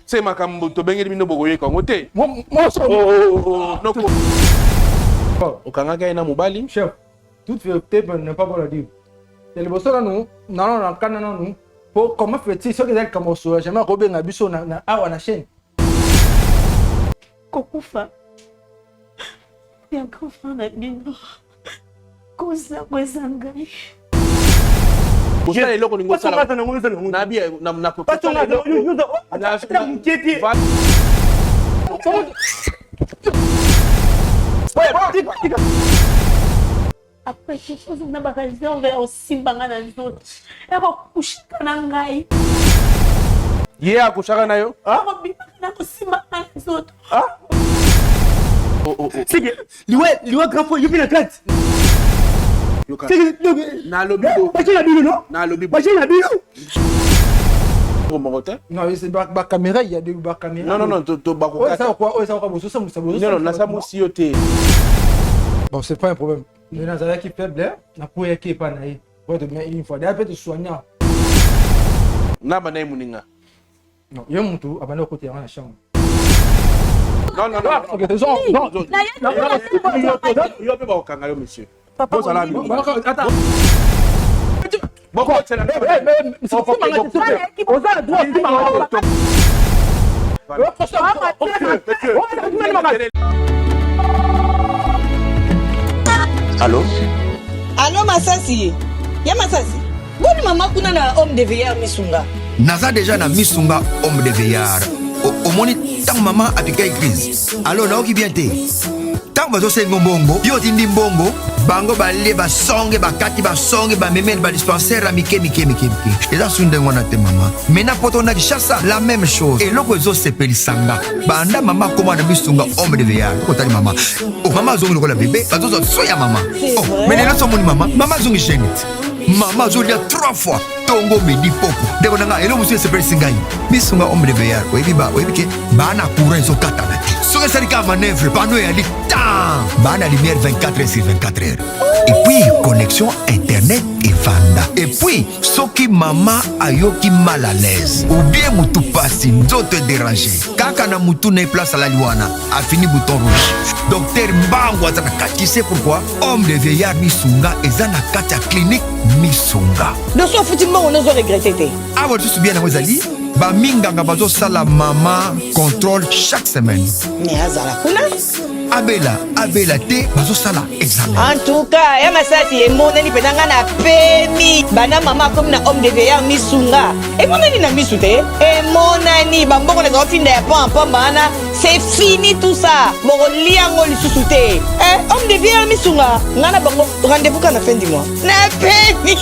C'est ma cambo, to bengi bino bogoye kongo te. Moi, Non. Au Kangaka ina mobali. chef, toute vérité n'est pas bon à dire. C'est le boss là nous, non, pour comment fait-il ce que j'ai comme ça, jamais Robin a biso na awa chaîne. Kokufa. Il y a un grand frère na bino. Koza ngai. Koza eloko ningo sala. Na bia na ko. Pas tonga Après, je pose une raison vers aussi banga na nzoto. Et kushika na ngai. Ye akushaka nayo? Ah? Na kusimba na nzoto. Ah? C'est que liwa grand frère yobi na carte. Na lobibo. Ba la bino non? Na lobibo. Ba la bino. Non, c'est ba caméra, il y a des ba caméra. Non, to bako. Ouais, ça quoi bosso ça. Non, na sa mosiote. Bon, c'est pas un problème. Mais dans la qui faible, na pour qui pas naï. Ouais, de une fois, d'ailleurs peut te soigner. Na bana muninga. Non, il y a mon tour, abana côté dans la chambre. Non. Yo pe ba okanga yo monsieur. Papa, Attends. Boko c'est la. Allô? Allô Masasi? Ya Masasi? Boni mama kuna na homme de veillard misunga. Naza déjà na misunga homme de veillard. Au moni tant maman a piqué crise. Allô, na oki bien te. Tant bazo sengo bongo, yo tindi bongo, bango balé ba songe ba kati ba songe ba memel ba dispensaire mike. Et là sunde ngona te maman. Mena poto na kishasa la même chose. Et loko zo sepeli sanga. Banda mama koma na misunga homme de veillard. Ko tali mama. Oh mama zongi lokola bébé, bazo zo soya mama. Oh, mais là so moni mama zongi genite. Maman zo dia 3 fois. Tongo medi popo. Deko nanga elo musu sepeli singai. Misunga homme de veillard. Oyebi ke bana courant zo kata na. Soke sarika manœuvre pano ya temps. Bana lumière 24 heures sur 24 heures. Et puis connexion internet et vanda. Et puis soki mama ayoki mal à l'aise ou bien mutu pasi nzoto dérangé. Kaka na mutu na place à la liwana a fini bouton rouge. Docteur Mbango azana kati, tu sais pourquoi? Homme de vieillard misunga ezana kati ya clinique misunga. De so futi mbango nozo regretter te. Ah ouais, tu sais bien na wezali? Ba minganga bazo sala mama contrôle chaque semaine. Mais azala kuna? Abela te bazo sala examen. En tout cas, ya Masasi e monani penanga na pemi. Bana mama comme na homme de veillard misunga. E monani na misu te. E monani bamboko na zofinda ya pam bana. C'est fini tout ça. Boko liango lisusu te. Homme de veillard misunga. Ngana bango rendez-vous quand la fin du mois. Na pemi.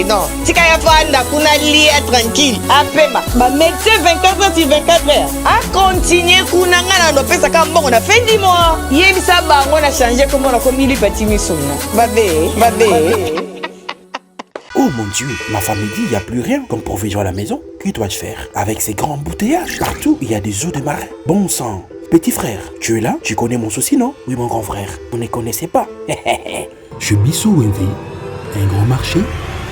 Non, tika ya fanda kuna lia tranquille. Apema, ba médecin 24 heures sur 24 heures. A continuer kuna ngana no pesa ka mbongo na fin du mois. Yebisa bango na changer comme on a commis les petits misonna. Babe. Oh mon Dieu, ma femme me dit il n'y a plus rien comme provision à la maison. Que dois-je faire avec ces grands embouteillages? Partout, il y a des eaux de marin. Bon sang. Petit frère, tu es là? Tu connais mon souci, non? Oui, mon grand frère, vous ne connaissez pas. Chez Bissou Wendy, un grand marché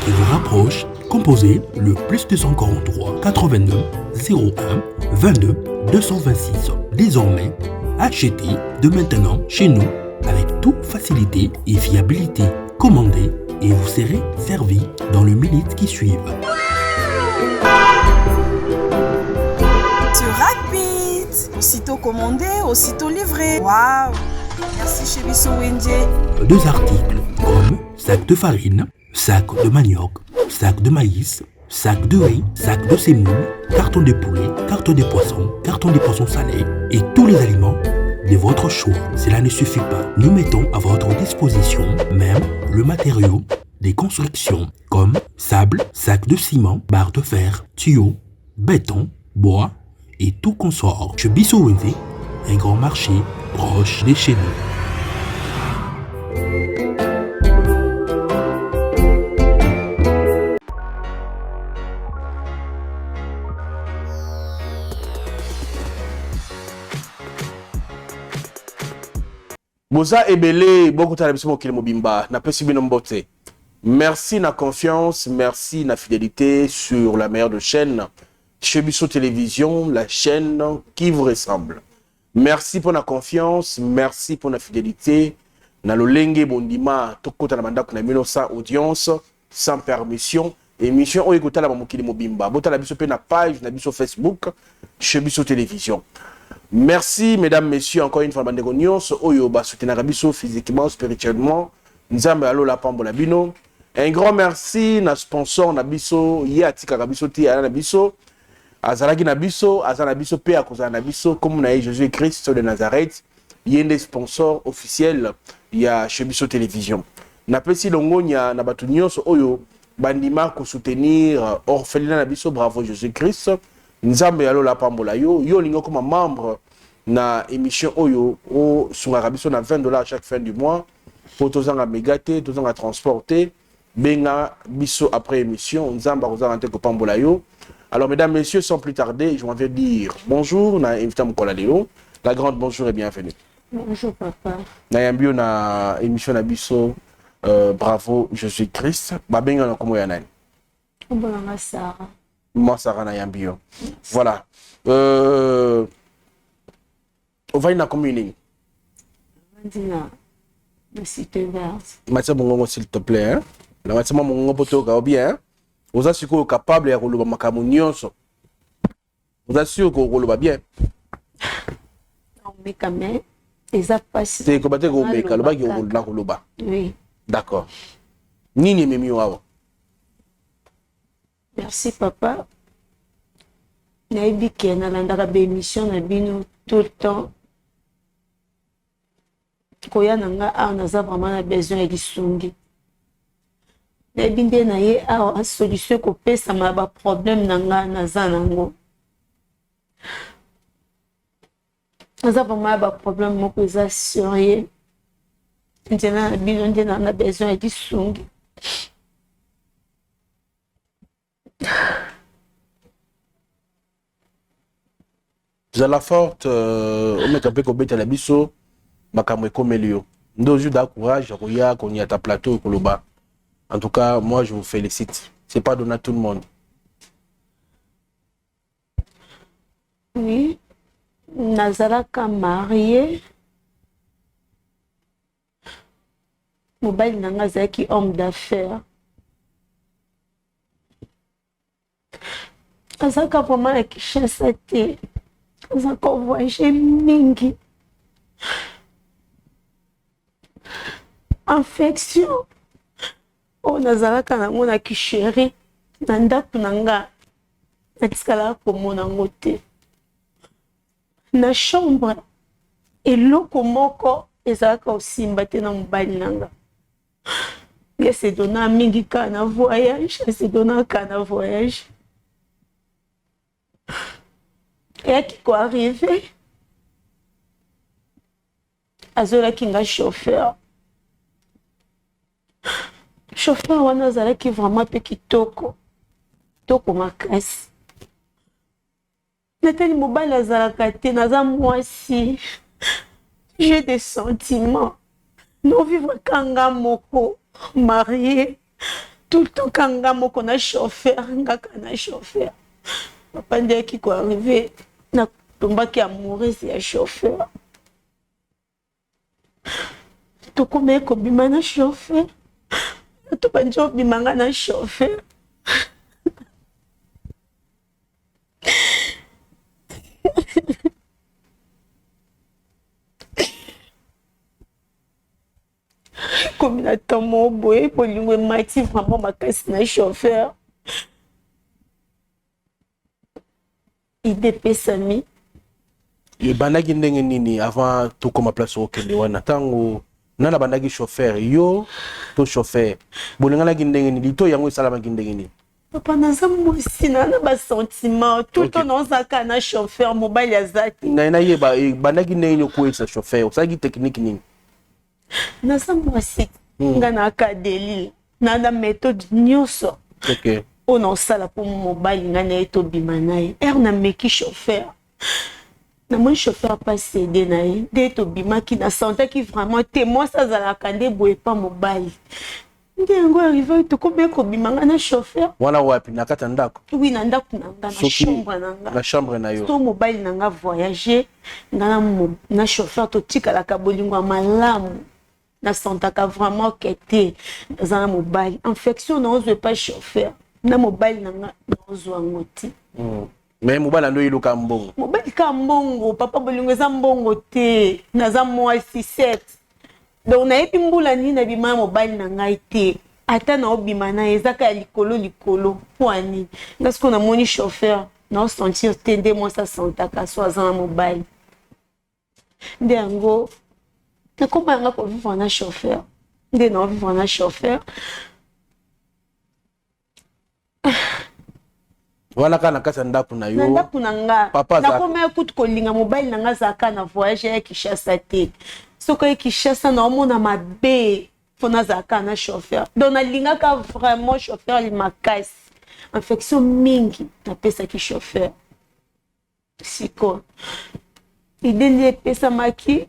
qui vous rapproche, composez le plus 243 82 01 22 226. Désormais, achetez de maintenant chez nous avec toute facilité et fiabilité. Commandez et vous serez servi dans les minutes qui suivent. C'est rapide. Aussitôt commandé, aussitôt livré. Waouh! Merci chez Bissou Wendy. 2 articles comme sac de farine, sac de manioc, sac de maïs, sac de riz, sac de semoule, carton de poulet, carton de poissons salés et tous les aliments de votre choix. Cela ne suffit pas. Nous mettons à votre disposition même le matériau des constructions comme sable, sac de ciment, barre de fer, tuyaux, béton, bois et tout consort. Chez Bissou Wendy, un grand marché proche de chez nous. Boza ebele beaucoup de biso mokili mobimba na pesi bino mbote. Merci na confiance, merci na fidélité sur la meilleure de chaîne Chebiso Télévision, la chaîne qui vous ressemble. Merci pour la confiance, merci pour la fidélité. Na lolenge bondima tokota na mandako na mino sans audience, sans permission. Émission o ekota la mamokili mobimba. Bota la biso pe na page na biso Facebook, Chebiso Télévision. Merci mesdames, messieurs, encore une fois bandeko nyonso oyo ba soutenir biso physiquement, spirituellement. Nzambe alo la pambola bino. Un grand merci na sponsor na biso yatika biso ti ala na biso. Azalaki na biso, azana biso pe akozana na biso comme na Jésus-Christ de Nazareth. Yende sponsor officiel ya Chebiso Télévision. Na pesi longonya na batu nyonso oyo bandima ko soutenir orphelinat na biso bravo Jésus-Christ. Nzambe alo la pambola yo lingo comme membre na émission oyo o sunga biso na $20 chaque fin du mois pour tozanga megate, tozanga transporter benga biso après émission nzamba kozanga te ko pambola yo. Alors mesdames, messieurs, sans plus tarder, je m'en vais dire bonjour na invité Mukola Lelo. La grande bonjour et bienvenue. Bonjour papa. Na yambio na émission na biso bravo Jésus-Christ. Ba benga na komo ya nani? Bonjour Sarah. Moi Sarah na yambio. Voilà. On va na communiquer. Dina. Le site verte. Matia bongo s'il te plaît, hein. La matia mongo poto ka bien. Vous êtes sûr capable de relever ma camunions. Vous êtes sûr que vous relevez bien. Non, mais quand même, ils ont passé. C'est comme ça que vous mettez le bas qui roule là le bas. Oui. D'accord. Nini mimi wawa. Merci papa. Naibi qui na landaka bémission na bino tout le temps. Koya nanga a naza vraiment na besoin de sungi. Naibi nde na ye a solution ko pesa ma ba problème nanga naza nango. Naza vraiment ba problème moko eza sérieux. Ndena na bino nde na besoin de sungi. Vous la forte on met un peu comme bête la biso makamwe komelio. Ndo ju da courage koya konya ta plateau koloba. En tout cas, moi je vous félicite. C'est pas donné à tout le monde. Oui. Nazalaka marié. Mobile nanga zaki homme d'affaires. Azaka vraiment la Kinshasa te. Azaka voyagé mingi. Infection. Oh nazalaka nango na kisheri. Na ndako nanga. Natikala komona ngo te. Na chambre. Eloko moko ezalaka osimba te na mobali nanga. Ya se dona mingi ka na voyage. Ya se dona ka na voyage. Et qui quoi arrivé? Azola kinga chauffeur. Chauffeur wana azala ki vraiment pe kitoko. Toko makasi. Nathalie mobile azala kate naza mwasi. J'ai des sentiments. Nous vivons kanga moko marié. Tout le temps kanga moko na chauffeur, ngaka na chauffeur. Papa ndé qui quoi arrivé na tomba qui amoureuse ya chauffeur. To comme ko bima na chauffeur. To banjo bimanga na chauffeur. Comme il a tant mon boy pour lui mati vraiment ma casse na chauffeur. IDP Sami. Et bandaki ndenge nini avant tout comme place au Kenya wana tango nana bandaki chauffeur yo to chauffeur bonengana ndenge nini to yango salama ndenge nini. Papa naza mwasi na ba sentiment tout le temps nozaka na chauffeur mobile azati. Na yeba bandaki ndenge nini ko être chauffeur osaki technique nini. Naza mwasi ngana akadeli na méthode nyonso. OK. On a ça là pour mobile ngana eto bimanaye. Na meki chauffeur. Na mon chauffeur pas cédé naye. De to bima ki na santé qui vraiment témoin ça za la kande boye pas mobile. nde yango arrivé tokomi kobimanga na chauffeur wana wapi na kati ya ndako oui na ndako na nga na chambre na nga na chambre na yo so mobali na nga voyager nga na chauffeur totikalaka bolingo ya malamu na santaka vraiment kete naza na mobali infection naozwe pas chauffeur na mobali na nga naozwa yango te mais mobali ando iluka mbongo mobali ka mbongo papa bolingo eza mbongo te naza mwasi 7 donc nayebi mbula nini na bima mobali na ngai te ata na obima na ezaka ya likolo po ani nga siko namoni chauffeur na sentir te nde mwasi asantaka so aza na mobali nde yango nakoma yanga kovivre na chauffeur nde na ovivre na chauffeur wana kana kati ya ndako na yo na ndako na nga papa nakoma kutu kolinga mobali na nga azalaka na voyage ya Kinshasa te soki ya Kinshasa naomona mabe mpo nazalaka na chauffeur donc nalingaka vraiment chauffeur makasi infection mingi napesaki chauffeur siko ide nde epesamaki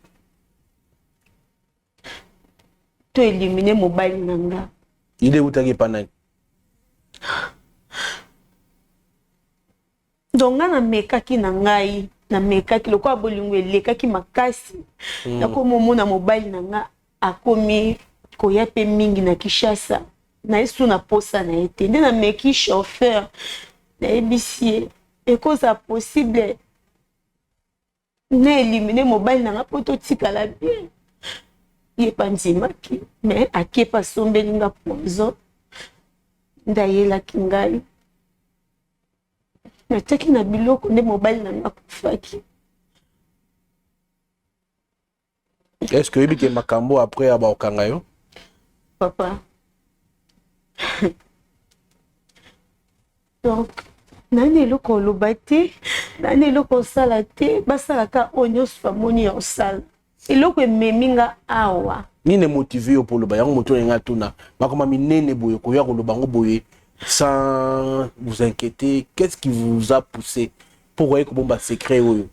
to éliminer mobali na nga ide utaki panani donc nga namekaki na ngai namekaki lokola bolingo elekaki makasi nakomomona mobali na nga akomi koya mpe mingi na Kinshasa nayesu na posa na ye te nde nameki chauffeur nayebisi ye ekoza possible na éliminer mobali na nga mpo totikala bien ye pa ndimaki mais akepa asombeli nga poison ndayelaki ngai nataki na biloko nde mobali na nga kufaki est-ce que oyebi ke makambo après ya baokanga yo papa donc nani eloko oloba te nani eloko osala te basalaka oyo nyonso bamoni ya osala eloko ememi nga awa nini motive yo mpo oloba yango moto oyenga tuna makoma minene boye koya koloba yango boye sans vous inquiéter qu'est-ce qui vous a poussé pour koya kobomba secret oyo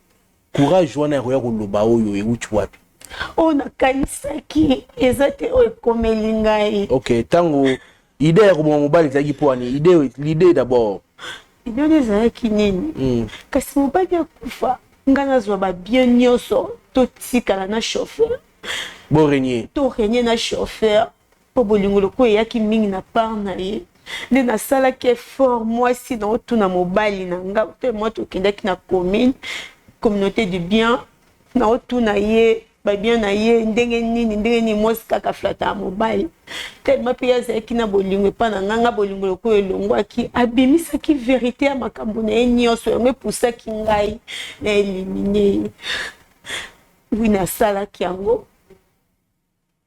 courage wana ya koya koloba oyo euti wapi oyo nakanisaki eza te oyo ekomeli ngai ok ntango ide ya koboma mobali ezalaki mpo wani l'idée d'abord ide oyo ezalaki nini kasi mobali akufa ngai nazwa babien nyonso totikala na chauffeur borenie torenie na chauffeur mpo bolingo loko eyaki mingi na part na ye nde nasalaki effort mwasi na otuna mobali na nga te mwa tokendaki na communauté du bien na otuna ye babien na ye ndenge nini mwasi kaka flata ya mobali tellement mpe azalaki na bolingo epa na nga bolingo loko elongwaki abimisaki verité ya makambo na ye nyonso yango epusaki ngai na elimine ye wi nasalaki yango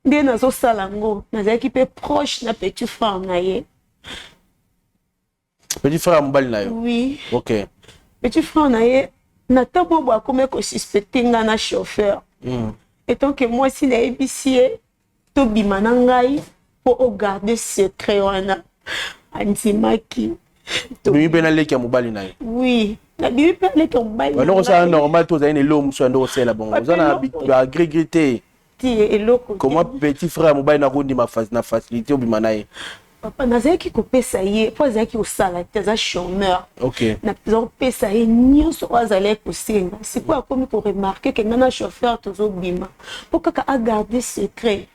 nde nazosala yango nazalaki mpe proche na petit frère na ye petit frère mobali na yo oui ok petit frère na ye na ntango bo akomi kosuspecte nga na chauffeur etant que mwasi nayebisi ye tobima na ngai mpo ogarde secret wana andimaki bimi mpe naleki ya mobali na ye oui nabimi mpe naleki ya mobali ndoko osala normal to ozali na eloko mosusu ya ndoko osala bongo oza na bagrégri te eloko comment petit frère mobali na kondima na facilité obima na ye papa nazalaki kopesa ye mpo azalaki kosala te aza chômeur ok naza kopesa ye nyonso oyo azalaki kosenga sikoyo akomi koremarke ke ngai na chauffeur tozobima mpo kaka agarde secret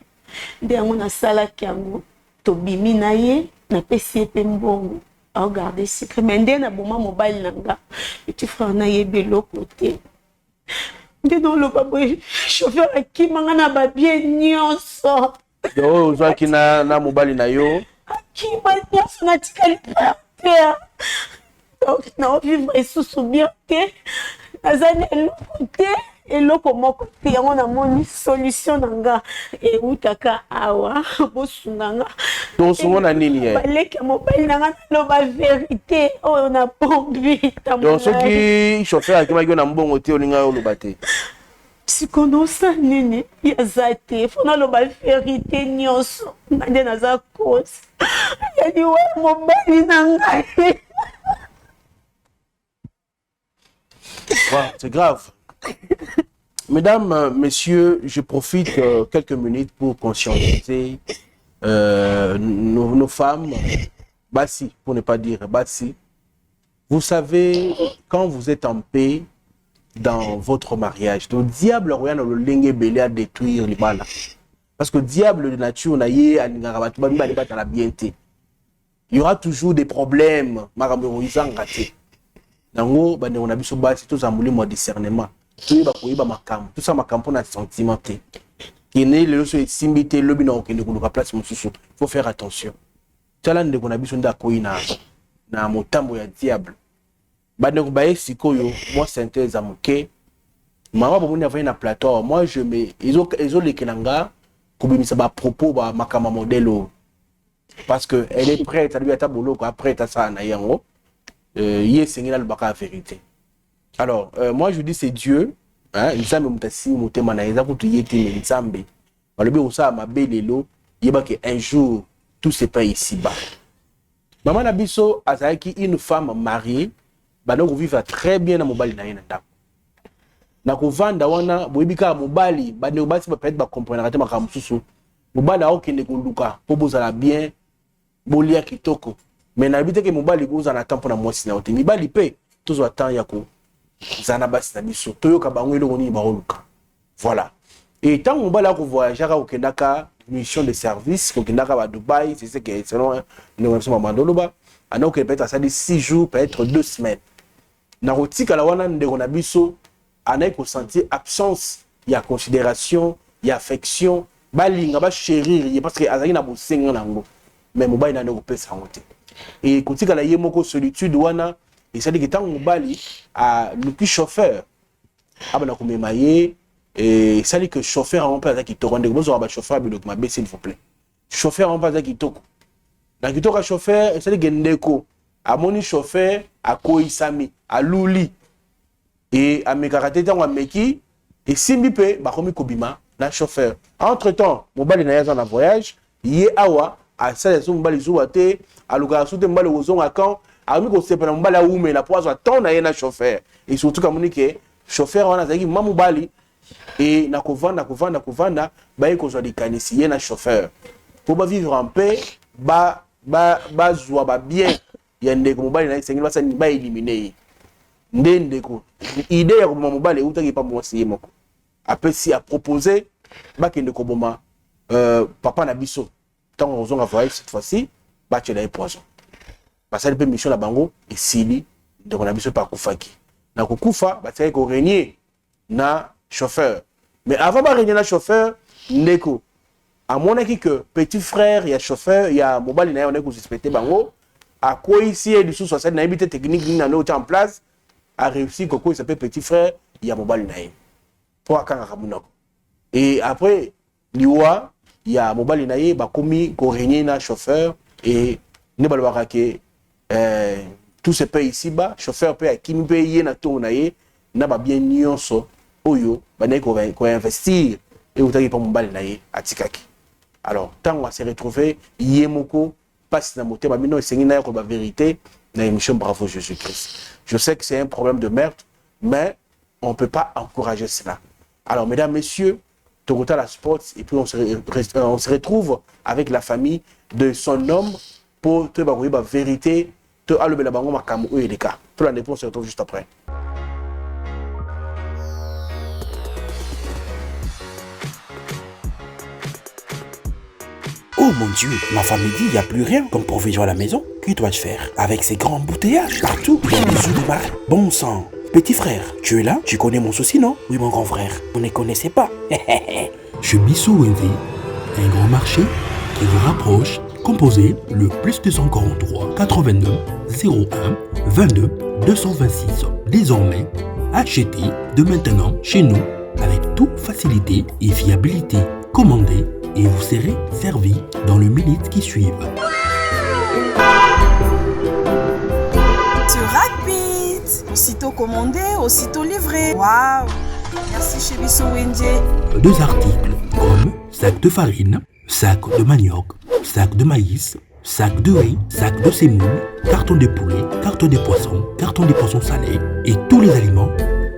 nde yango nasalaki yango tobimi na ye napesi ye mpe mbongo aogarde secret me nde naboma mobali na nga petit frère nayebi eloko te nde noloba boye chauffeur akimanga na babie nyonso oyo ozwaki na mobali na yo akima nyonso natikali père donc naovivre esusu bien te naza na eloko te eloko moko te yango namoni solution na nga eutaka awa bosunga nga tosungo na nini ye baleki ya mobali na nga naloba verité oyo na bombi donc soki chauffeur akimaki yo na mbongo te olinga yo oloba te sikonosa nini yaza te fo naloba verité nyonso nga nde naza kosi ya liwa ya mobali na ngai c'est grave. Mesdames, messieurs, je profite quelques minutes pour conscientiser nos femmes, Bassi, pour ne pas dire Bassi, vous savez, quand vous êtes en paix dans votre mariage, le diable regarde le lingue belé à détruire les balles. Parce que le diable de nature, il y aura toujours des problèmes. On a discernement. Tout ça, ma campagne sentimenté. Il faut faire attention. Talande qu'on a besoin d'akoina na motambo ya diable. Bande ko baye sikoyo, moi synthèse amuke. Mama bomoni avanye na plateau, moi je mets ezo lekelanga kubimisa ba propos ba makama modelo. Parce que elle est prête à lui ata boloko après ta ça na yango. Yesengela le baka vérité. Alors, moi je dis c'est Dieu, hein, nzambe mutasi mutema na eza kutu yete nzambe. Balobi osa mabelelo, yeba que un jour tout se paye ici-bas. Maman Nabiso azaki une femme mariée, banoko vivre très bien na mobali na yena ndako. Na kovanda wana boyibika mobali, banoko basi peut-être ba comprendre kate makambo susu. Mobali akokende koluka po bozala bien, bolia kitoko. Mais na bité ke mobali boza na temps pour na mwasi na ote. Mibali pe tozo temps ya ko zana basi na biso. Toyoka bango eloko ni ba oluka. Voilà. Et tant mobali ako voyager au kendaka mission de service pour qu'il à Dubaï, c'est ce qui est selon nous sommes mandoloba alors qu'il peut être ça 6 jours, peut-être 2 semaines. Na rotika la wana ndeko na biso anaye ko sentir absence, il y a considération, il y a affection, balinga ba chérir parce que azali na bosenga nango. Mais mobali na ndeko pesa ngote. Et kotika la yemoko solitude wana et ça dit que tant mobali a le plus chauffeur abana ko memaye. Et ça dit que chauffeur en place qui te rend vous aurez chauffeur s'il vous plaît. Chauffeur en place qui toko. Na qui toka chauffeur ça dit que ndeko a moni chauffeur a koisami a luli et a mekarate tango meki et simbi pe ba komi kobima na chauffeur. Entre-temps, mobali na yaza na voyage, yé awa a ça so mobali zuwa te a luka soute mobali ozonga quand a mi ko sepela mobali a ume na poazo ton na yena chauffeur. Et surtout comme ni que chauffeur wana zaki mamobali et na kovanda ba eko zo dikanisi ye na chauffeur pour ba vivre en paix ba zwa ba bien ya ndeko mobali na sengi basa ba éliminer ndeko idée ya ko mobali utaki pa mwasi moko apesi a proposer ba kende ko boma papa na biso tant on zonga voyage cette fois-ci ba tchela e poison ba sali pe mission la bango et sili ndeko na biso pa kufaki na kukufa ba tsai ko régner na chauffeur. Mais avant de régner le chauffeur, Ndeko, à mon avis que petit frère, il y a chauffeur, il y a mobile, il y a un suspecté, bango, à quoi ici, et du sous soit cette habitude technique, il y a en place, a réussi, il s'appelle petit frère, il y a mobile, pour et après, il y a mobile, il y a commis, qu'on régner le chauffeur, et ne pas que tout se paye ici-bas, chauffeur paye, qui me paye, n'a pas bien nyonso. Oyo banaye ko investir et utaki pa mobali na ye atikaki. Alors tant on va se retrouver yemoko passe na motema bino esengi na ko ba vérité na émission Bravo Jésus-Christ. Je sais que c'est un problème de meurtre mais on peut pas encourager cela. Alors mesdames messieurs, Togota la Sports et puis on se retrouve avec la famille de son homme pour te ba vérité te alobela bango makambo o eleka. Pour la réponse on se retrouve juste après. Oh mon Dieu, ma famille dit, il n'y a plus rien comme provision à la maison. Que dois-je faire avec ces grands embouteillages partout? Il y a des œufs de marée. Bon sang. Petit frère, tu es là? Tu connais mon souci, non? Oui, mon grand frère. On ne connaissait pas. Chez Bissou Wendy, un grand marché qui vous rapproche. Composez le plus 243 82 01 22 226. Désormais, achetez de maintenant chez nous avec toute facilité et fiabilité. Commandez et vous serez servi dans les minutes qui suivent. C'est rapide. Aussitôt commandé, aussitôt livré. Waouh. Merci chez Bissou Wendy. 2 articles comme sac de farine, sac de manioc, sac de maïs, sac de riz, sac de semoule, carton de poulet, carton de poisson salés et tous les aliments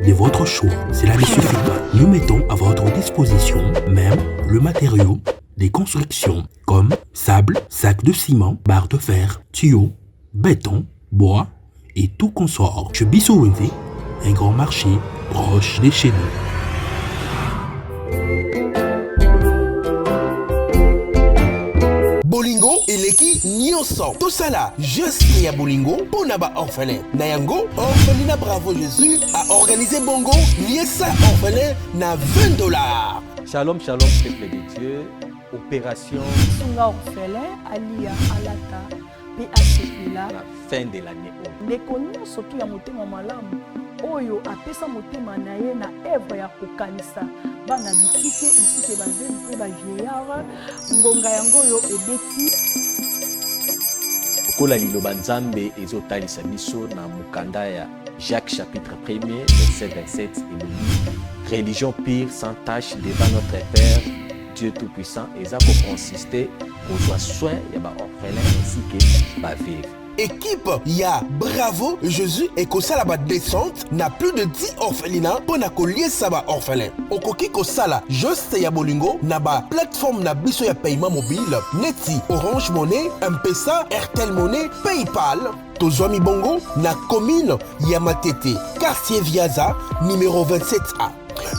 de votre choix. Cela ne suffit pas. Nous mettons à votre disposition même le matériau des constructions comme sable, sac de ciment, barre de fer, tuyaux, béton, bois et tout consort. Chez Bissau-Wenze, un grand marché proche de chez nous. Bolingo eleki nyonso tosala juste ya bolingo mpona baorphelin na yango orphelinat Bravo Jésus a organisé bongo liesa orphelin na $20. Shalom, shalom, peuple de Dieu. Opération Sunga orphelin alia alata pe asepela la fin de l'année. ndeko nyonso to ya motema malamu oyo apesa motema na ye na œuvre ya kokanisa bana bitike esike bazeli mpe bavieillard ngonga yango oyo ebeti kola liloba nzambe ezotalisa biso na mokanda ya Jacques chapitre 1er verset 27 elobi religion pure sans tache devant notre Père Dieu tout-puissant eza koconsister kozwa soin ya baorphelin ainsi que baveuve. Équipe ya Bravo Jésus et kosala ba descente na plus de 10 orphelinats pour na koliesa ba orphelin. Okoki kosala juste ya bolingo na ba plateforme na biso ya paiement mobile neti Orange Money, M-Pesa, Airtel Money, PayPal. Tozwami bongo na commune ya Matete, quartier Viaza, numéro 27A.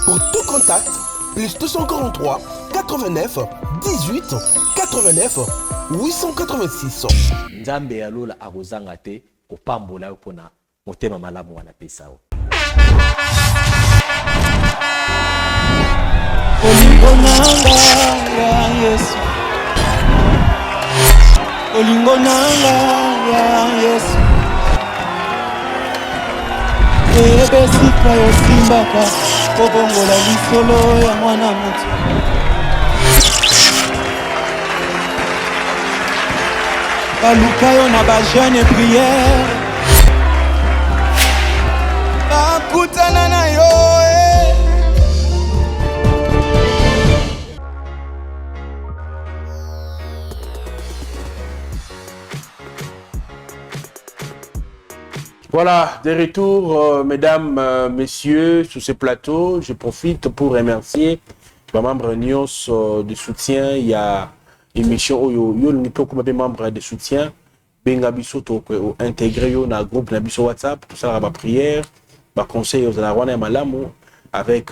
Pour tout contact, plus 243 89 18 89 886. Nzambe alola akozanga te kopambola yo pona motema malamu wana pesa o. Olingo nanga ya Yesu, olingo nanga ya Yesu, ebesika yosimbaka kobongola lisolo ya mwana mutu. Balukayo na ba jeune prière bakutana na yo Voilà, de retour, mesdames, messieurs, sur ce plateau. Je profite pour remercier les membres NIOS de soutien. Il y a émission où il y a des membres de soutien. Benga biso to intégrer yo na groupe na biso WhatsApp tout ça la prière ba conseil aux la wana malamu avec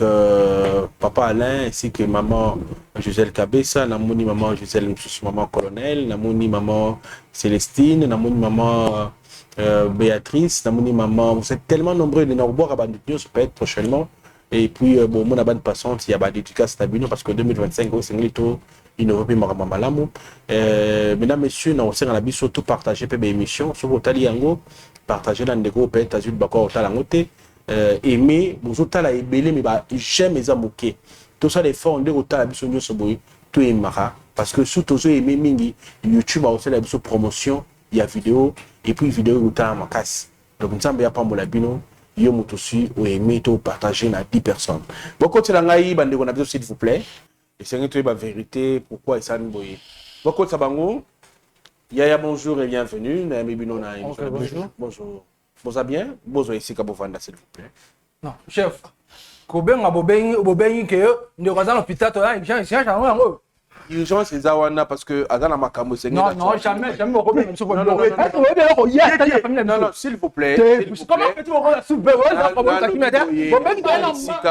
papa Alain ainsi que maman Gisèle Kabessa, na moni maman Gisèle maman colonel, na moni maman Célestine, na moni maman Béatrice, na moni maman, vous êtes tellement nombreux de nous voir à Banditio peut-être prochainement et puis bon mon abonne passante il y a ba dédicace stabino parce que 2025 au Singlito innové malamu. Mesdames, messieurs, nous avons la biso tout partager pe émission sur Otali Yango, partager dans des groupes États-Unis bako Otalangote, aimer, vous otala ebele mais ba j'aime les amoké. Tout ça les fonds de Otala biso nyo soboy tout aimera parce que surtout aux aimer mingi YouTube a aussi la biso promotion, il y a vidéo et puis vidéo Otala makasi. Donc nous sommes ya pambola bino yo mutosi ou aimer tout partager na 10 personnes. Beaucoup de langai bande qu'on a besoin s'il vous plaît. Et c'est une vérité, pourquoi il s'en boye. Beaucoup de sabango. Yaya, bonjour et bienvenue. Bonjour. Bonjour. Vous allez bien? Bonjour ici, Kabovanda, s'il vous plaît. Non, chef. Kobenga bobengi que nous sommes à l'hôpital, Urgence les awana parce que Adana Makambo c'est non jamais au Robin même non s'il vous plaît comment fais-tu au Robin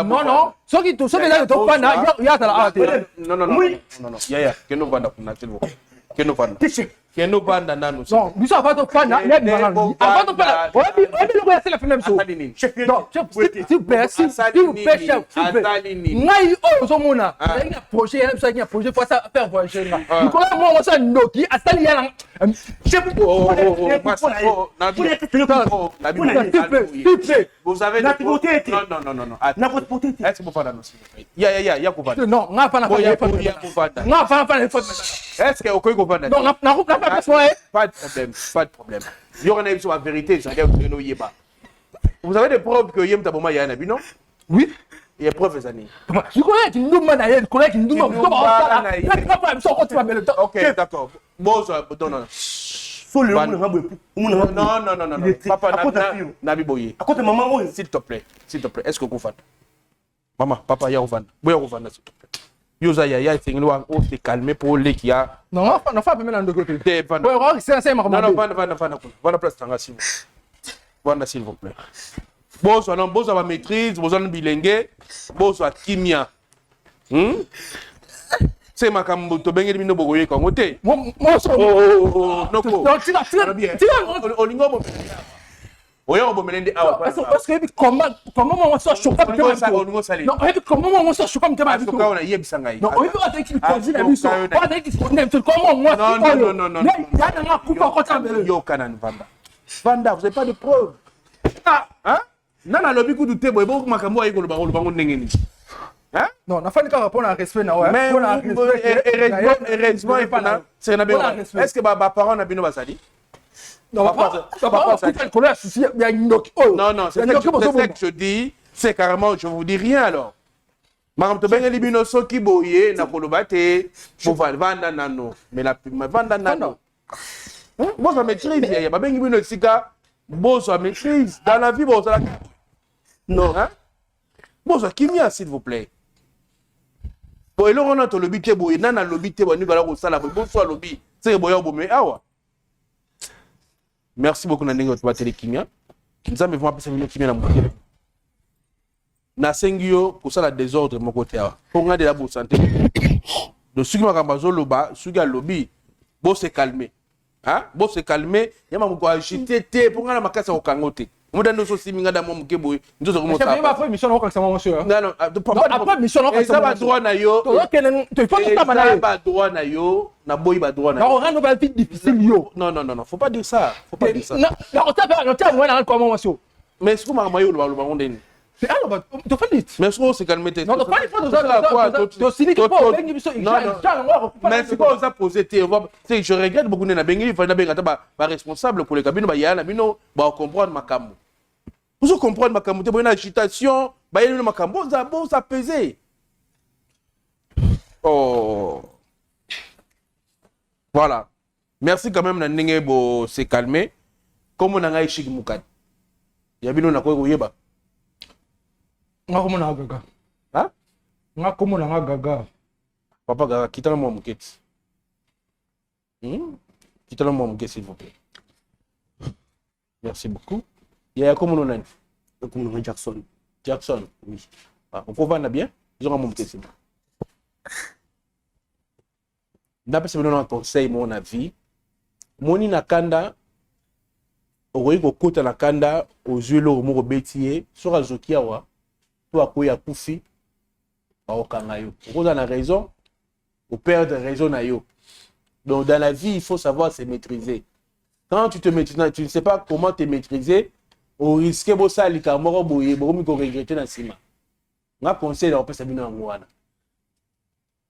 non non ceux qui là de pas il y a non ya que nous vanda kuna s'il vous plaît que nous vanda que nous vanda nanu non nous ça va te pas na avant de pas ouais c'est la fin même chose non s'il vous plaît s'il vous plaît chef ngai o zomona il y a projet il y a projet pour ça faire voyager là du coup moi on ça noki asali ya chef vous avez non est-ce que vous faites ya kuvanda non nga pas est-ce que okoy kuvanda non pas de problème il y aura une vérité vous avez des preuves que Yem Taboma Yana, non? Oui. Il y a preuves années. Je connais qui nous mène à elle, connais qui nous mène ok, d'accord. Bon, non. Non. Papa, Nabi Boye. À côté maman, s'il te plaît. Est-ce que vous faites? Maman, papa, il y a Ovan. Oui, Ovan, s'il te plaît. Yoza yaya esengeli wa o se calmer pour les qui a. Non, on fa même dans côté. C'est non, vanda place tanga s'il vous plaît. Vanda s'il vous plaît. Bozo non, bozo va maîtrise, bozo non bilingue, bozo a kimia. C'est ma kambo to bengeli bino bogoye kongo te. Moi noko. Non, tu olingo mo. Oyo bo melende awa. Parce que comment on soit choqué comme ça. Non, comment on soit choqué comme ça. Parce que on a yebisa ngai. Non, on veut avec qu'il conduit la mission. On avec qu'il conduit comment moi. Non. Yo kanan vanda. Vanda, vous avez pas de preuves. Hein? Nana lobi ku dute boy bo makambo ayi ko lo bango ndengeni. Hein? Non, on a fallu répondre à respect na ouais. Mais heureusement c'est na bien. Est-ce que ba parents na bino basali? Non, papa, non, c'est ce que je dis. C'est carrément, je vous dis rien alors. Madame Tobeng Libino Soki Boye, na Kolobate, pour vendre nano. Mais la vendre nano. Bon, ça maîtrise. Il y a pas bien Libino Sika. Bon, ça maîtrise. Dans la vie, bon, ça. Non, hein? Bon, ça qui vient, s'il vous plaît. Bon, et là, on a le lobby, boye, nana lobby, bon, nous allons au salon, bon, soit lobby. C'est boya, bon, mais ah ouais. Merci beaucoup Nandenge de battre kimia. Nous avons vraiment passé une kimia dans mon côté. Na sengio pour ça la désordre mon côté. Pour regarder la bonne santé. Donc ceux qui m'ont cambazo loba, ceux qui a lobby, bon se calmer. Hein? Bon se calmer. Y'a ma mouko agité te pour regarder ma casse au kangote. Moi dans nos aussi minga dans mon mukeboy. Nous avons commencé. Mais après mission on ça monsieur. Non, après mission on ça va droit na yo. Tu faut que ça va ba droit na yo, na boy ba droit na. Non, on rend nos vie difficile yo. Non, faut pas dire ça. Faut pas dire ça. Non, on tape moi dans comment monsieur. Mais est-ce que ma mayo le ba on den. C'est alors bah tu fais dit. Mais est-ce que c'est calmer tête. Non, pas il faut de cynique pas bengi biso. Non. Mais c'est pas ça poser te c'est je regrette beaucoup na bengi il faut na benga ba responsable pour les cabines ba ya na bino ba comprendre makambo. Vous comprenez makambo te bonne agitation, ba yeli makambo za bon ça peser. Oh. Voilà. Merci quand même na ndenge bo se calmer. Comme on a ngai shiki mukadi. Ya bino na ko yeba. Nga komo na gaga. Hein? Nga komo na gaga. Papa gaga kitana mo muketi. Kitana mo muketi s'il vous plaît. Merci beaucoup. Il y a comment on a comme Jackson. Jackson, oui. Ah, on peut vendre bien. Ils ont mon muketi. D'après ce que nous conseil mon avis, moni nakanda okoki kokota na kanda ozwi eloko moko beti soki azoki awa to akoyi akufi baokanga yo okoza na raison operdre raison na yo. Donc dans la vie il faut savoir se maîtriser. Quand tu te maîtrises, tu ne sais pas comment te maîtriser, au risque bosalika moko boye bokomi ko regretter na sima. Nga conseil na opesa bino yango wana.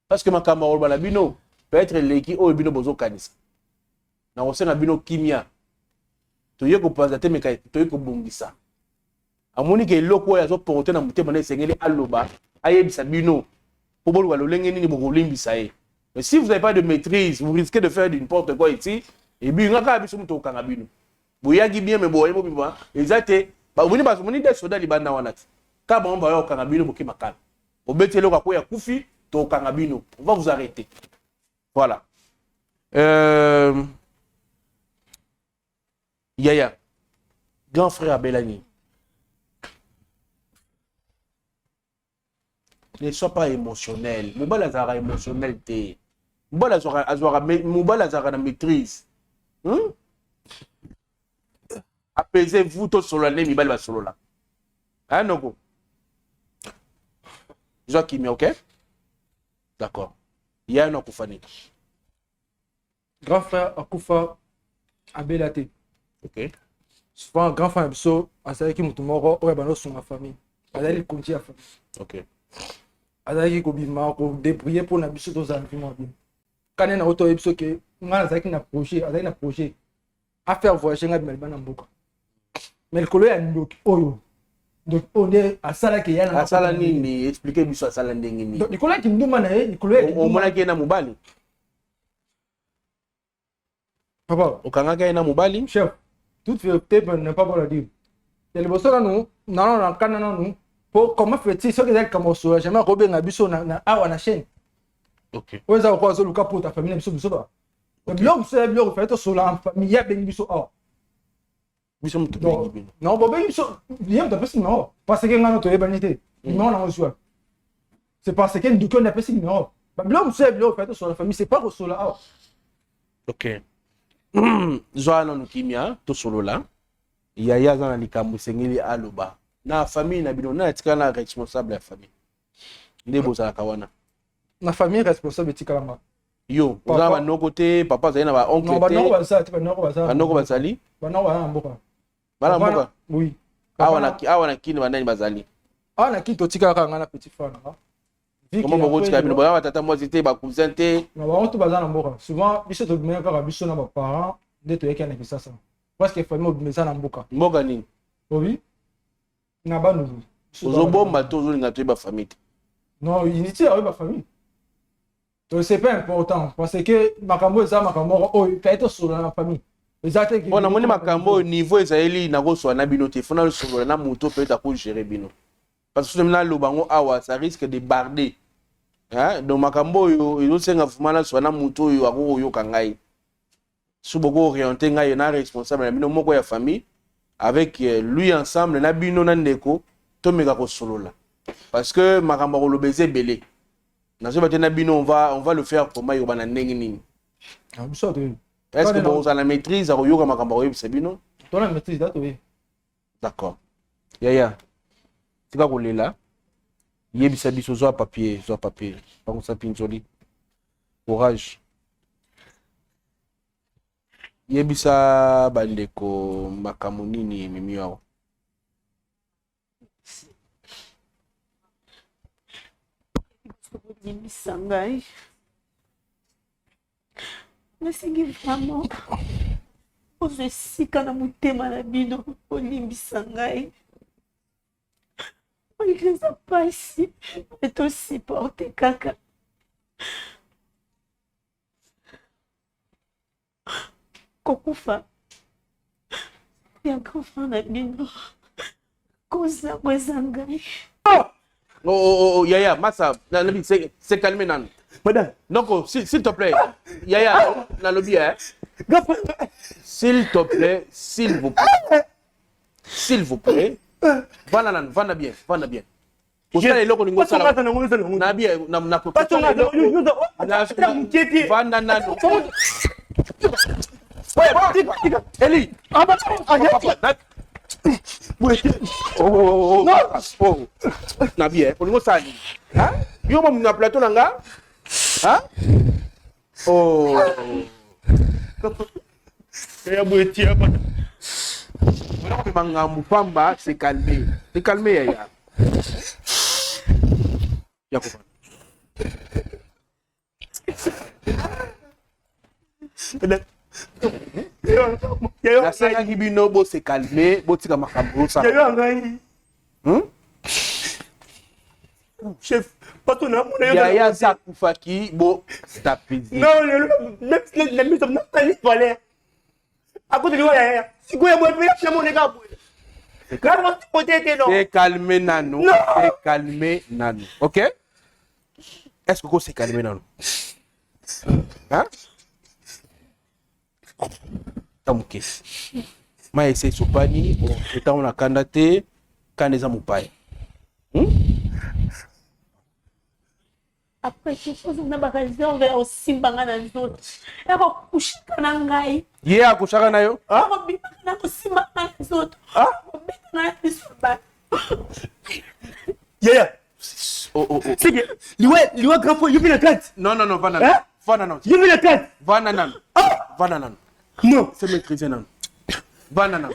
Parce que makambo oloba na bino peut-être leki oyo bino bozo kanisa. Na osenga bino kimia. Toye ko penser te meka toye ko bongisa. Amoni ke eloko oyo azo porter na mutema na esengeli aloba ayebisa bino po bolu balolenge nini bokolimbisa ye. Mais si vous n'avez pas de maîtrise, vous risquez de faire n'importe quoi ici. Et puis ngaka biso muto kanga bino. Boyagi bien mais boye mo bimba. Ezate ba obuni ba moni de soda libanda wana. Ka ba mba yo kanga bino boki makala. Obeti eloko ko ya kufi to kanga bino. On va vous arrêter. Voilà. Yaya, grand frère Abelani, ne sois pas émotionnel. Moubal Azara émotionnel. Moubal Azara na maîtrise. Apaisez-vous tous sur l'année, Mibal va solo là. Hein, Nogo? Joachim, ok? D'accord. Il y a un Akufani. Grand frère Akufa Abelate. Ok. Souvent, grand frère Abso, Azali qui moutoumoro, ouais, bah, sur ma famille. Azali conti à famille. Ok. Azali qui bima, ko débrouiller pour na biso dans un film. Quand on a auto Abso que, on a Azali na projet, Azali na projet. À faire voyager na Melban en Boka. Mais le collègue a une oyo. Donc on est à Sala qui y a. À Sala ni expliquer biso à Sala ndengini. Donc Nicolas qui nous demande, Nicolas. On m'a dit na mobali. Papa. Au Kanga na mobali. Chef. Toute vérité n'est pas bon à dire. Et le bosso là nous, non, pour comment fait-il ce que c'est comme ça, j'aimerais Robin Abisso na na chaîne. OK. Ouais, ça quoi, le cas pour ta famille, biso biso ba. Biloko c'est biloko fait sur la famille, ya bengi biso ah. Biso mutu bengi bino. Non, bon bengi biso, yem ta pesi non. Parce que ngana to yebanité. Non na osua. C'est parce que nous connaissons pesi non. Ba biloko c'est biloko fait sur la famille, c'est pas sur la ah. OK. Zoana nukimia to solo la. Yaya zana likambo sengeli aloba. Na famille na bino na etikana responsable ya famille. Ndebo za kawana. Na famille responsable tikalama. Yo, oza ba noko te, papa zali na ba oncle te. Non, ba noko ba ça, ba noko ba ça. Ba noko ba zali? Ba noko ba mboka. Ba mboka? Oui. Awa na kini bandani bazali. Awa na kini to tikaka ngana petit frère na. Comment boko tika bino ba tata mwasi te ba cousin te. Na ba on to bazana mboka. Souvent biso to bien kaka biso na ba parents de to yeka na kisasa. Parce que famille obimesa na mboka. Mboka nini? Oui. Na ba nous. Ozobomba to ozolinga to ba famille. Non, unité avec ma famille. Donc c'est pas important parce que makambo eza makambo oh fait sur la famille. Exactement. On a moni makambo niveau ezali na go so na bino te fona so na moto peut être gérer bino. Parce que maintenant le bango awa ça risque de barder. Hein? Donc makambo yo izo senga fumana so na moto yo ako yo kangai. Sous beaucoup orienté ngai na responsable na bino moko ya famille avec lui ensemble na bino na ndeko to meka ko solola. Parce que makambo ko lobeze belé. Na so batena bino on va le faire comment yo bana ndenge nini. Ah biso te. Est-ce que vous avez la maîtrise à yoga makambo yo sebino? Toi la maîtrise dato oui. D'accord. Yaya. Tika ko lela. Yebisa biso zo papier. Pas comme ça pinzoli. Courage. Yebisa bandeko makambo nini mimi yao. Sangai. Nasingi vraiment. Ozo sika na mutema na bino olimbisa ngai. Olikeza pasi eto supporter kaka. Kokufa. Ya grand na bino. Koza kweza ngai. Oh, Yaya, Massa, c'est calmé, nan. Madame. Donc, s'il te plaît, Yaya, dans le bien. S'il te plaît, s'il vous plaît. S'il vous plaît. Vana bien. Vous savez, le Congo, ça va. Na bien, na pas ton Eli. Oh. Na bien, on nous sali. Hein? Yo mo na plateau nanga? Hein? Oh. Ya boeti ya bana. Voilà que manga mupamba c'est calmé. C'est calmé ya. Ya ko. La sanga kibino bo se calmer, bo tika makambo ça. Chef, pas ton amour. Yaya Zakufaki bo stabiliser. Non, la mise en place il fallait. À côté de moi, si vous avez moi chez mon gars. C'est calmer Nano. C'est calmer Nano. OK? Est-ce que c'est calmer Nano? Hein? Tamuke. Ma essaye sopani, bon, étant on a candidaté, quand les amoupailles. Après, je pose une réserve au Simbanga na nzoto. Et va coucher na ngai. Yé a couché na yo? Ah? Va bima na Simbanga na nzoto. Ah? Va beta na Simbanga. Yeah. Oh. C'est que liwa grand frère, il vient la carte. Non, Vananan. Vananan. Il vient la carte. Vananan. Vananan. Non. C'est maîtrisé nan. Vananan.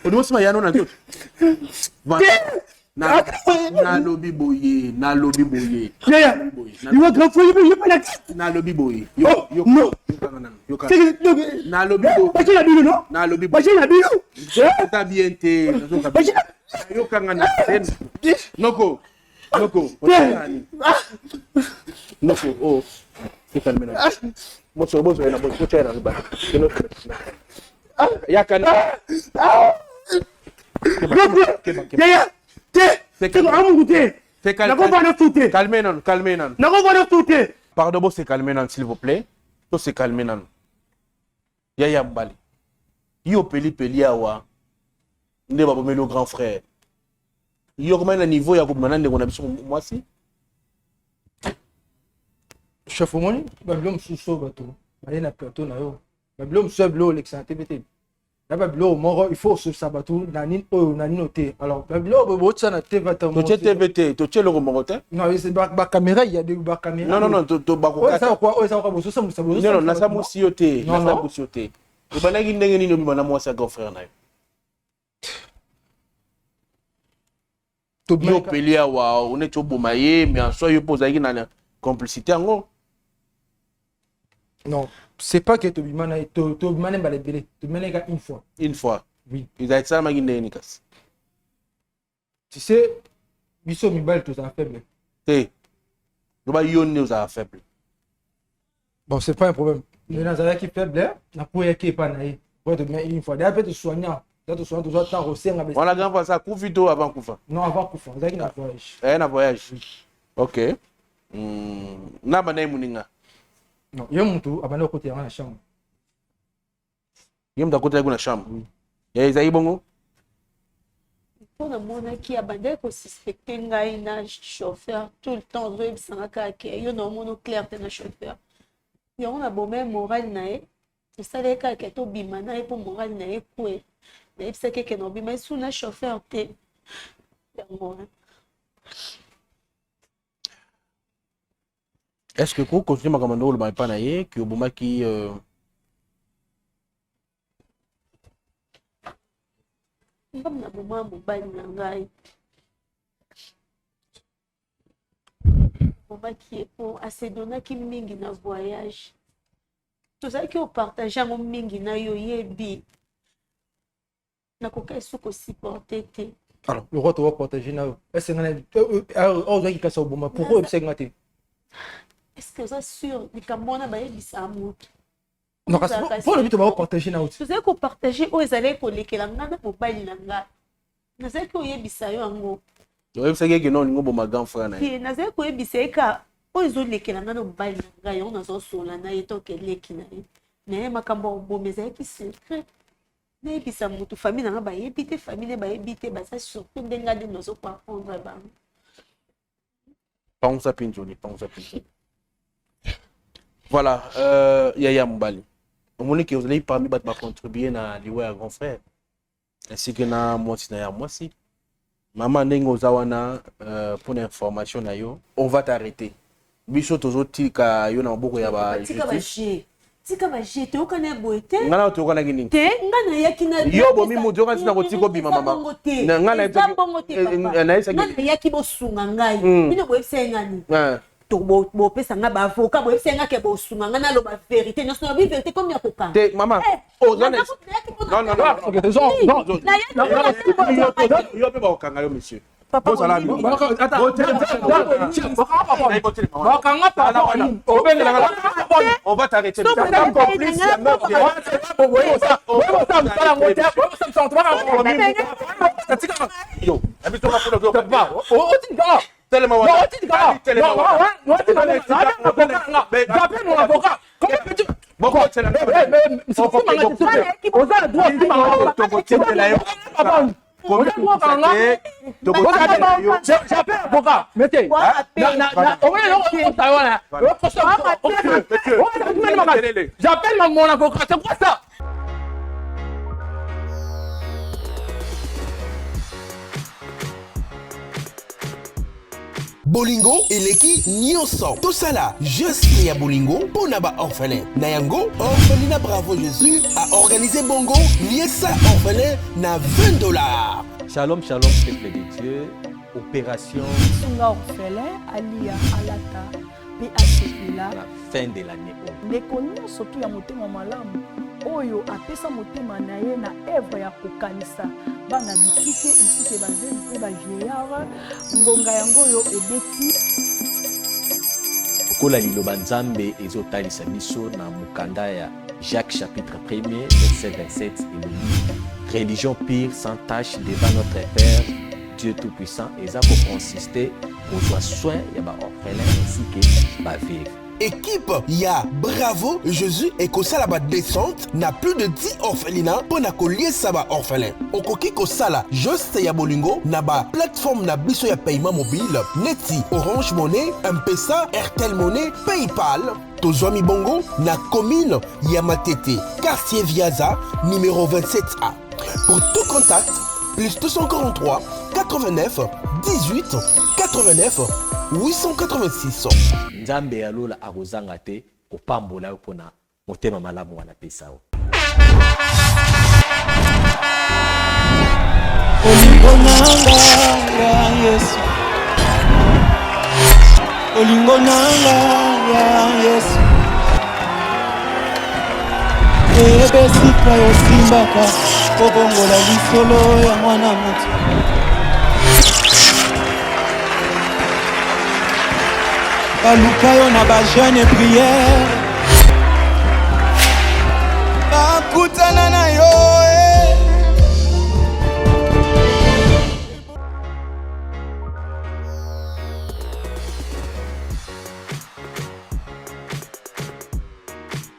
On doit se marier non nzoto. Na lobby boye. Yeah. Liwa grand frère, il vient la carte. Na lobby boye. Yo. Na lobby boye. Pas la bino non? Na lobby boye. Pas la bino. Ta bien te. Yo kangana. Noko. Noko. Oh. C'est calme là. Boso na boso chera ba. Ya kana. Ya. C'est que amu goûter. C'est calme. Calmez non, calmez non. Pardon, bon, c'est calmé non, s'il vous plaît. Tout c'est calmé non. Yaya Mbali. Yo peli awa. Nde ba bomelo grand frère. Yo comment le niveau ya ko manande ko na biso moi si. Chef Omoni, Babylon sous bateau. Allez na plateau na yo. Babylon seul l'eau l'excité BT. La Babylon mort, il faut ce sabatou nanin o nanin noté. Alors Babylon bo ça na TVT. To TVT, to tche le remorote. Non, c'est ba caméra, il y a des ba caméra. Non, to ba ko. Ça quoi, ça quoi, ça non, na sa musioté, na sa musioté. To banagi ndenge nini bima na moi sa grand frère na yo. To bio pelia wa, on est au bomaye, mais en soi yo pose avec na complicité ngo. Non, c'est pas que Tobimana va les belé. Tobimana une fois. Une fois. Oui. Ils a été ça magine nikas. Tu sais, biso mibal tout ça faible. Té. Le ba yon nous a faible. Bon, c'est pas un problème. Mais dans un qui faible, na pour qui pas naï. Pour te mettre une fois. D'ailleurs peut te soigner. Ça te soigner toujours temps aussi on a on a grand pas ça coup vito avant coup fa. Non, avant coup fa. Ça qui na voyage. Na voyage. OK. Na banay muninga. Non, il y a un tout, abandonné côté dans la chambre. Il y a un côté dans la chambre. Il y a Isaïe Bongo. Pour le monde qui abandonne pour suspecter un chauffeur tout le temps, il y a un clair de un chauffeur. Il y a un bon même moral naé. C'est ça les cas qui est au bimana et pour moral naé coué. Mais c'est que non bimana sous un chauffeur té. Est-ce que vous continuez à commander le maïpanaye qui au moment qui comme na moment mobile na ngai moment qui est pour assez donner qui mingi na voyage tout ça qui au partager mon mingi na yo yebi na ko kai suko supporter té. Alors le roi doit partager na est-ce que qui casse au bon pourquoi c'est ngaté. Est-ce que ça sûr ni kamona ba yebisa amoto. Non, pour le but de partager na tu sais ko partager o ezale ko lekela ngana mobile na nga. Na sais ko yebisa yo ngo. Yo yebisa ke non ngo bo grand frère na. Na sais ko yebisa ka o ezo lekela ngana mobile na nga yo na zo sola na yeto ke leki na ye. Mais makambo bo meza ki secret. Na yebisa mutu famille na nga ba yebite famille ba yebite ba ça surtout ndenga de nozo pa prendre ba. Pense à Pinjoni. Voilà, Yaya Mbali. On dit que vous allez parmi battre contribuer à l'Iwa grand frère. Ainsi que na moi si. Maman Nengo Zawana pour l'information na yo, on va t'arrêter. Biso tozo tika yo na boko ya ba justice. Tika ba jete o kana boete. Ngana to kana gini. Te ngana yaki na yo bo mi mujo kana tina ko tiko bima mama. Ngana na isa ngana yaki bo sunga ngai. Bino bo ngani. To bo pesa nga ba avocat bo nga ke bo sunga ngana lo ba vérité non c'est la vérité comme ya koka. Te maman. Oh non. Yo pe ba okanga yo monsieur. Papa, on va t'arrêter. J'appelle avocat. Mettez. J'appelle mon avocat. C'est quoi ça? Bolingo eleki nyonso tosala juste ya bolingo pona ba orphelin na yango orphelinat Bravo Jésus a organisé bongo liesa orphelin na $20. Shalom peuple de Dieu, opération Sunga orphelin alia alata PHPLA la fin de l'année. Ndeko nyonso tu ya motema malamu oyo apesa motema na ye na œuvre ya kokanisa bana bitike esike bazeli mpe bavieillard ngonga yango oyo ebeti kola liloba nzambe ezotalisa biso na mokanda ya Jacques chapitre 1er verset 27 et le livre religion pure sans tache devant notre Père Dieu Tout-Puissant et ça pour consister aux soins et orphelins ainsi que ma vie. Équipe, ya Bravo Jésus et Kosala ba descente na plus de 10 orphelinats pour na collier ça ba orphelin. Okoki Kosala juste ya bolingo na ba plateforme na biso ya paiement mobile Neti, Orange Money, M-Pesa, Airtel Money, PayPal. Tozwami Bongo na commune Yamatete, quartier Viaza, numéro 27A. Pour tout contact, plus 243 89 18 89 886. Nzambe alola akozanga te kopambola pona motema malamu wana pesa o. Olingo nanga ya Yesu. Olingo nanga ya Yesu. Ebesika yosimbaka kobongola lisolo ya mwana mutu. Balukayo na ba jeune prière. Bakutana na yo